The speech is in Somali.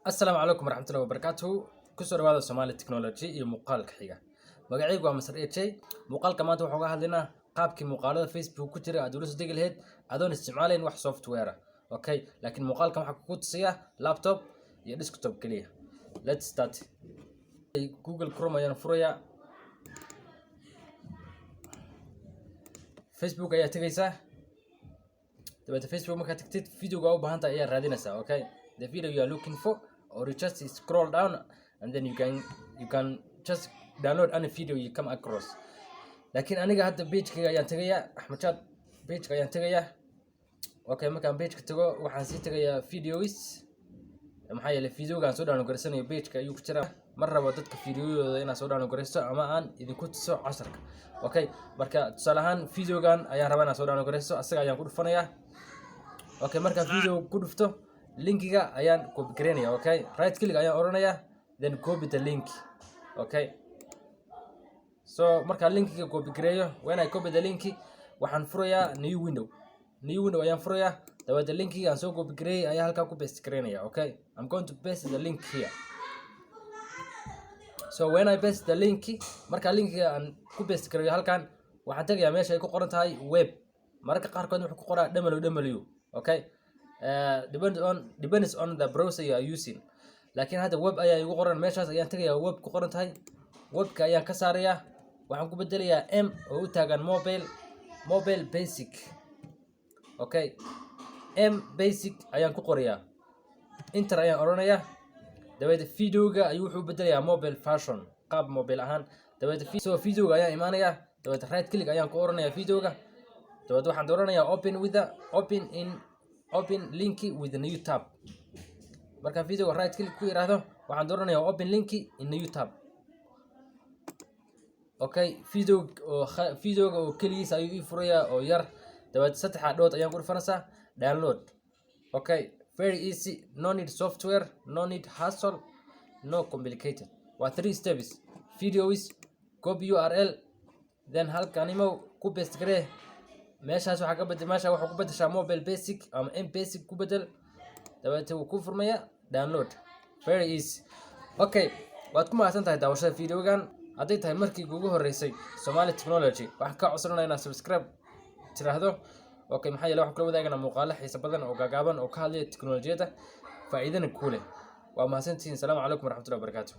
السلام عليكم ورحمة الله وبركاته. كسر هذا سومالي تكنولوجي مقال كحيجة مقعيق ومسر شيء مقال كمان توحوا هذلنا قابك مقالة فيسبوك كتير أدولس ديجل هيد أدون استعمالين وح سوفت وير أوكي لكن مقال كم حكوت سيا لابتوب يا ديسكتوب كليه. Let's start. جوجل كروم أيان فريا فيسبوك أيا تجيسه تبى فيسبوك ما كتكتب فيديو جاوب بهانتا أيا رادينسا أوكي the video you are looking for or you just scroll down and then you can just download any video you come across. لكن أنا قاعد بيج كي أيان تجيا أحمد شاد بيج كي أيان تجيا أوكي ما كان بيج كتجو وحنسي تجيا فيديوز محايا الفيديو كان سودان وكرسني بيج كي يكترى مرة بدت فيديو هنا سودان وكرسة أما أن إذا كنت سو عشرة أوكي بركة تصالحان فيديو كان أيان ربنا سودان وكرسة أسرع أيان كود فنيا أوكي مركا فيديو كود فتو linkiga ayaan copy gareynaya okay right click ayaan oranaya then copy the link okay so marka linkiga copy gareeyo when I copy the link waxaan furayaa new window ayaan furayaa dabada linkiga aan soo copy gareeyay ayaa halka ku paste gareynaya okay I'm going to paste the link here. So when I paste the link marka linkiga aan ku paste gareeyo halkan waxaan tagayaa meesha ay ku qoran tahay web marka qaar kood wuxuu ku qoraa www okay depends on the browser you are using. لكن هذا web ayaa igu qoran meeshaas ayaan tagayaa web ku qoran tahay webka ayaan ka saarayaa waxaan ku bedelayaa m oo u taagan mobile basic okay m basic ayaan ku qorayaa enter ayaan oranayaa dabada videoga ayuu wuxuu bedelayaa mobile version qaab mobile ahaan dabada videoga ayaan imaanayaa dabada right click ayaan ku oranayaa videoga dabada waxaan dooranayaa open link with a new tab marka video right click ku yiraahdo waxaan dooranayaa open link in new tab okay videoga oo kaliis ayuu ii furayaa oo yar dabad saddex dhood ayaan ku dhufanaysaa download okay very easy no need software no need hassle no complicated waa 3 steps video is copy URL then halkanimo ku paste garee meeshaas waxa ka bedel meesha waxa ku bedeshaa mobile basic ama m basic ku bedel dabada uu ku furmaya download very easy okay waad ku mahadsan tahay daawashada videogan haday tahay markii ugu horeysay Somali Technology waxaan ka codsanaynaa inaad subscribe tiraahdo okay maxaa yeelay waxa kala wadaagana muuqaalo xiiso badan oo gagaaban oo ka hadlaya tiknoolajiyada faa'iidana ku leh waa mahadsantihiin. Assalaamu calaykum waraxmatullaahi wabarakaatuh.